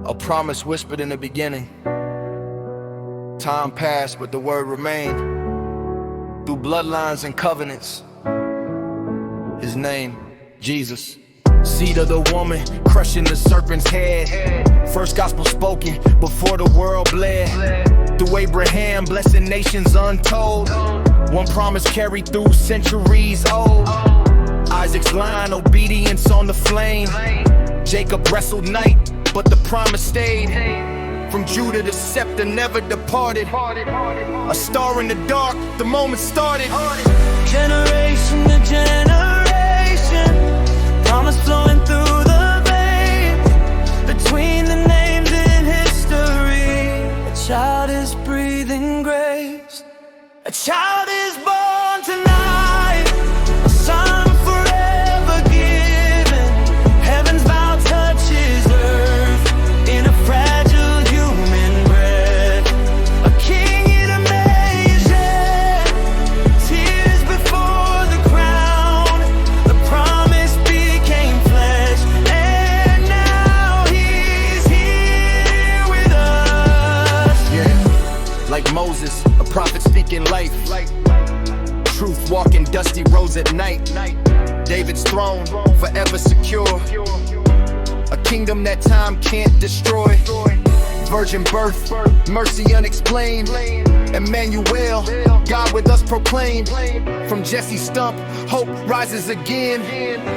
A promise whispered in the beginning. Time passed, but the word remained. Through bloodlines and covenants. His name, Jesus. Seed of the woman, crushing the serpent's head. First gospel spoken before the world bled. Through Abraham, blessing nations untold. One promise carried through centuries old. Isaac's line, obedience on the flame. Jacob wrestled night, but the promise stayed. From Judah, the scepter never departed. A star in the dark, the moment started. Generation to generation, promise flowing through the veins. Between the names in history, a child is breathing grace. A child is born tonight, a son forever given. Heaven's vow touches earth in a fragile human breath. A king in a manger, tears before the crown. The promise became flesh, and now he's here with us. Yeah, like Moses, a prophet speaking life. Truth walking dusty roads at night. David's throne forever secure. A kingdom that time can't destroy. Virgin birth, mercy unexplained. Emmanuel, God with us proclaimed. From Jesse's stump, hope rises again.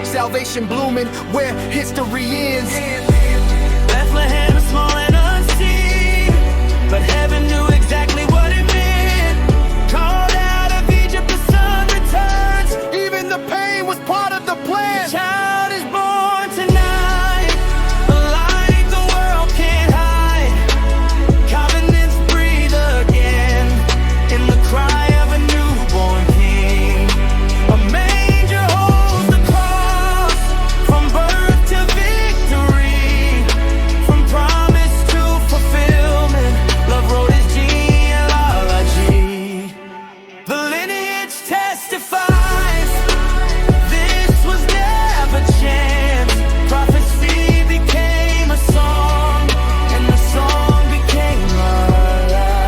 Salvation blooming where history ends. Bethlehem is small and unseen, but heaven knew exactly what it meant. Called out of Egypt, the sun returns. Even the pain was part of the plan. A child is born tonight, a light the world can't hide. Covenants breathe again in the cry of a newborn king. A manger holds the cross, from birth to victory, from promise to fulfillment. Love wrote his genealogy. The lineage testifies this was never chance. Prophecy became a song, and the song became our life.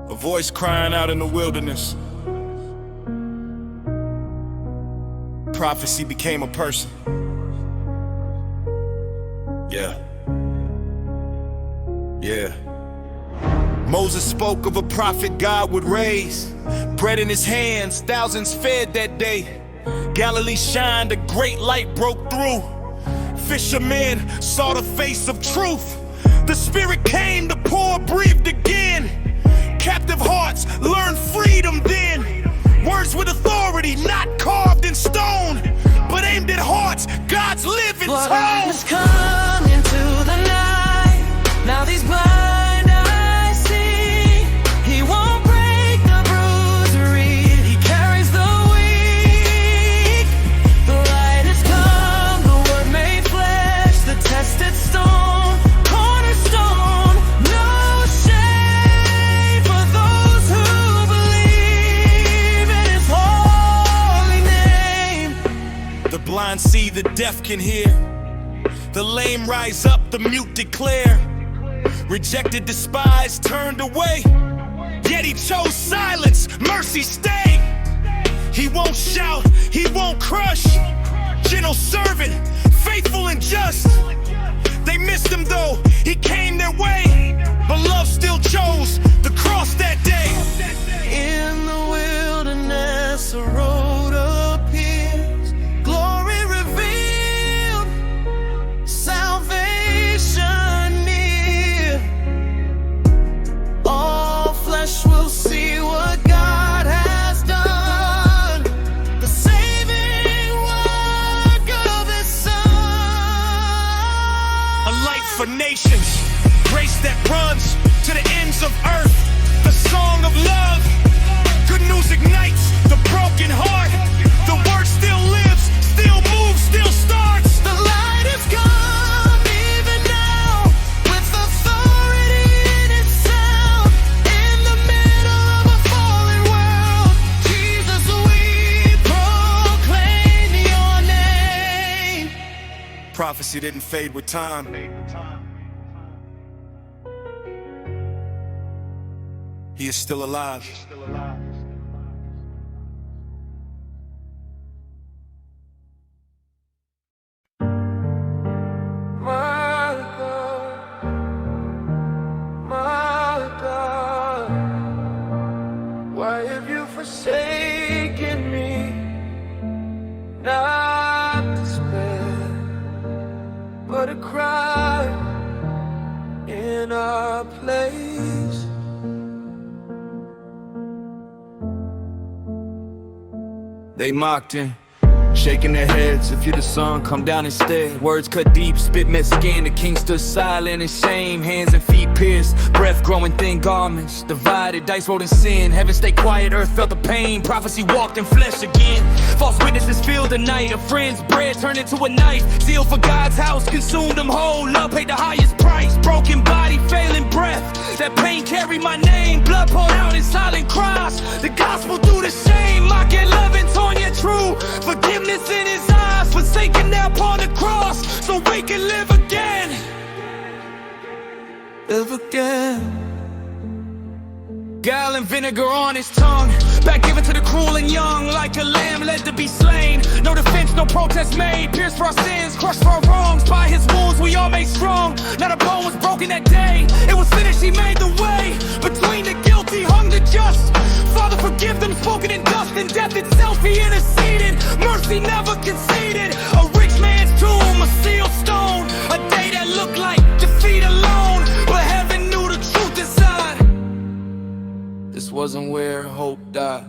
A voice crying out in the wilderness. Prophecy became a person. Yeah. Moses spoke of a prophet God would raise. Bread in his hands, thousands fed that day. Galilee shined, a great light broke through. Fishermen saw the face of truth. The Spirit came, the poor breathed again. Captive hearts learned freedom then. Words with authority, not carved in stone, but aimed at hearts, God's living Light tone. has come into the night. Now these blind eyes see. He won't break the bruised reed. He carries the weak. The light has come, the word made flesh, the tested stone, cornerstone. No shame for those who believe in his holy name. The blind see, the deaf can hear. The lame rise up, the mute declare. Rejected, despised, turned away. Yet he chose silence, mercy stay. He won't shout, he won't crush. Gentle servant, faithful and just. They missed him though, he came their way. But love still chose the cross that day. In the wilderness, a road appears. Glory revealed, salvation near. All flesh will see what God has done. The saving work of His Son. for nations. Grace that runs to the ends of earth. The song of love. Good news ignites the broken heart. The word still lives, still moves, still starts. The light has come even now, with authority in its sound. In the middle of a fallen world, Jesus, we proclaim your name. Prophecy didn't fade with time. He is still alive. My God, why have you forsaken me? Not despair, but a cry in our place. They mocked him, shaking their heads. If you're the son, come down instead. Words cut deep, spit met skin. The king stood silent in shame. Hands and feet pierced, breath growing thin garments. Divided, dice rolled in sin. Heaven stayed quiet, earth felt the pain. Prophecy walked in flesh again. False witnesses filled the night. A friend's bread turned into a knife. Zeal for God's house consumed them whole. Love paid the highest price. Broken body, failing breath. That pain carried my name. Blood poured out in silent cries. The gospel through the shame. Mocking love and torn yet true. Forgiveness in his eyes, forsaken now upon the cross, so we can live again. Live again. Gall and vinegar on his tongue, back given to the cruel and young, like a lamb led to be slain. No defense, no protest made, pierced for our sins, crushed for our wrongs. By his wounds we all made strong. Not a bone was broken that day. It was finished, he made the way. Between the guilty hung the just. Father, forgive them, spoken in dust. In death itself he interceded. Mercy never conceded. A rich man's tomb, a sealed stone. A day that looked like defeat alone, but heaven knew the truth inside. This wasn't where hope died.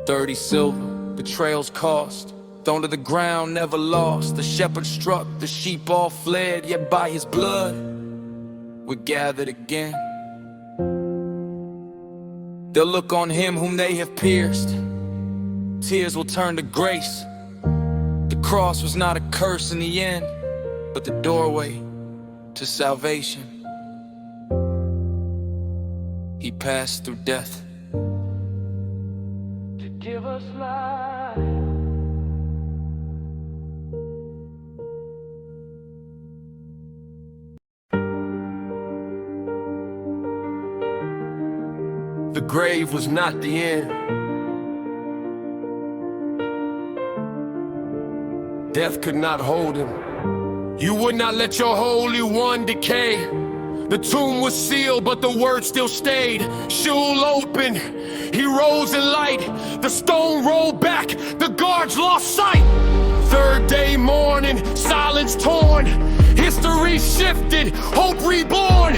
30 silver, betrayal's cost. Thrown to the ground, never lost. The shepherd struck, the sheep all fled. Yet by his blood, we're gathered again. They'll look on him whom they have pierced. Tears will turn to grace. The cross was not a curse in the end, but the doorway to salvation. He passed through death To give us life. The grave was not the end. Death could not hold him. You would not let your Holy One decay. The tomb was sealed, but the word still stayed. Sheol open, he rose in light. The stone rolled back, the guards lost sight. Third day morning, silence torn. History shifted, hope reborn.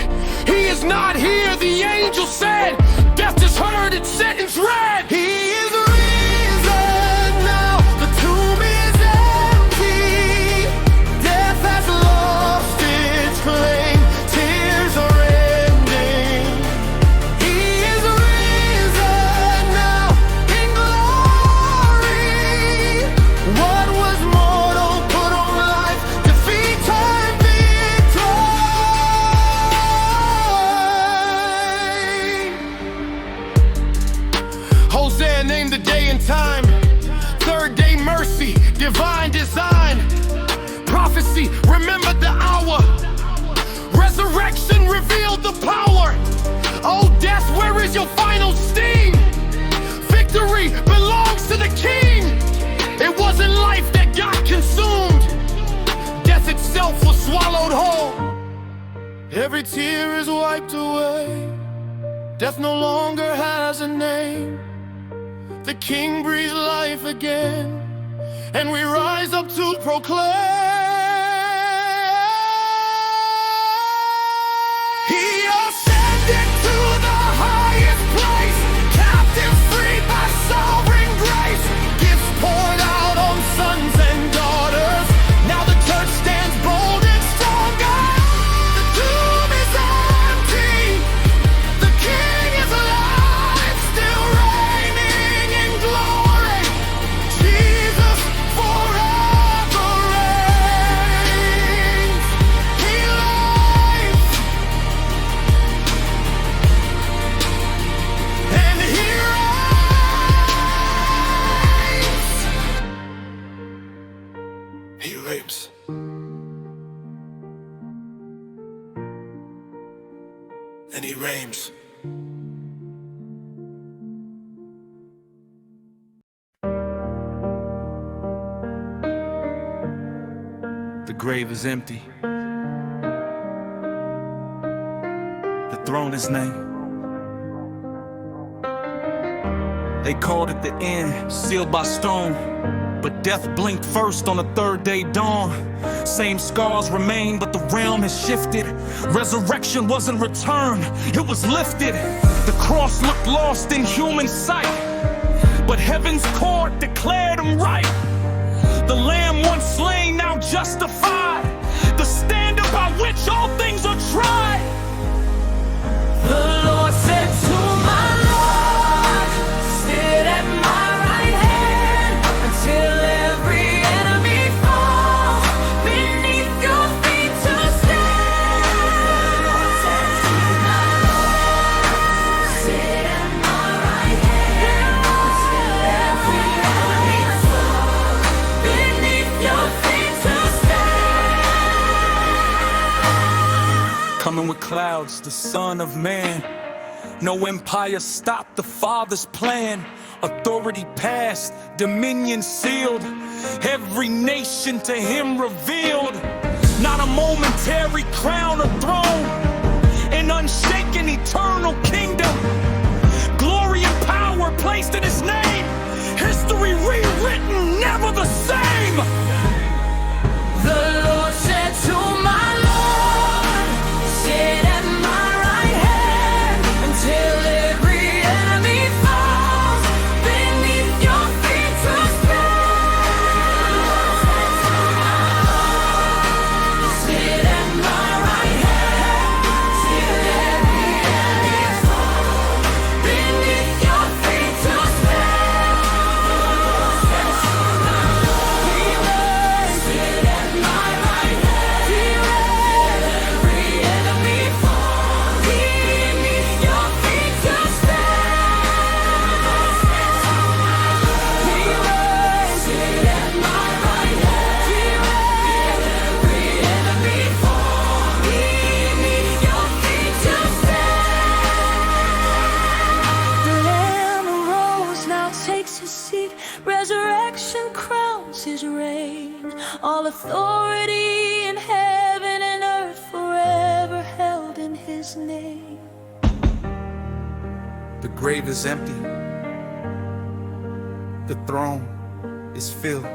He is not here, the angel said. Death just heard its sentence read. He is risen now, the tomb is empty. Death has lost its claim, tears are ending. He is risen now in glory. What was mortal put on life, defeat and victory. Hosea named the day and time. Third day mercy, divine design. Prophecy, remember the hour. Resurrection revealed the power. Oh death, where is your final sting? Victory belongs to the king. It wasn't life that got consumed. Death itself was swallowed whole. Every tear is wiped away. Death no longer has a name. The King breathed life again, and we rise up to proclaim. He ascended to the highest place, captive freed by sovereign grace. Gifts poured out on sons and daughters. Now the church stands He reigns. And he reigns. The grave is empty. The throne is named. They called it the end, sealed by stone. But death blinked first on the third day dawn. Same scars remain, but the realm has shifted. Resurrection wasn't returned, it was lifted. The cross looked lost in human sight, but heaven's court declared him right. The lamb once slain, now justified. The standard by which all things are tried. The Lord said to my Lord, sit at my right hand until every enemy falls beneath your feet to stand. The Lord said to my Lord, sit at my right hand until every enemy falls beneath your feet to stand. Coming with clouds, the Son of Man. No empire stopped the Father's plan. Authority passed, dominion sealed. Every nation to him revealed. Not a momentary crown or throne. An unshaken eternal kingdom. Glory and power placed in his name. History rewritten, never the same. The Lord said to my Lord, sit at my right hand until every enemy falls beneath your feet to stand. Sit at my right hand until every enemy falls beneath your feet to stand. He reigns. Sit at my right hand. He reigns. Every enemy falls beneath your feet to stand. He reigns. Sit at my right hand. He reigns. Every enemy falls beneath your feet to stand. The Lamb arose, now takes his seat. Resurrection crowns his reign. All authority in heaven and earth forever held in his name. The grave is empty. The throne is filled.